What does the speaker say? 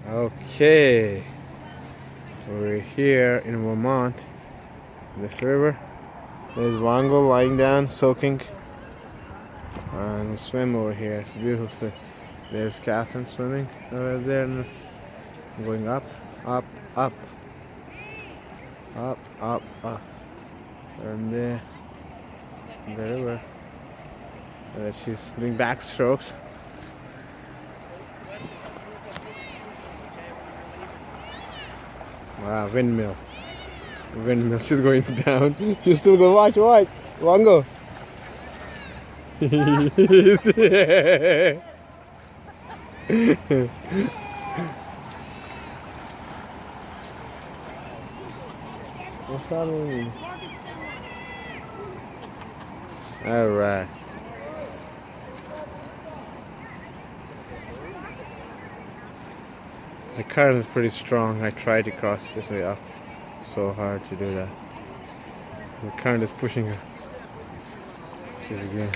Okay, we're here in Vermont, this river. There's Wango lying down, soaking, and we swim over here. It's a beautiful swim. There's Catherine swimming over there, and going up, up, up, up, up, up, and there, the river. She's doing backstrokes. Wow, windmill. Windmill. She's going down. She's still going. Watch. Wango. What's happening? All right. The current is pretty strong. I tried to cross this way up. So hard to do that. The current is pushing her. She's again.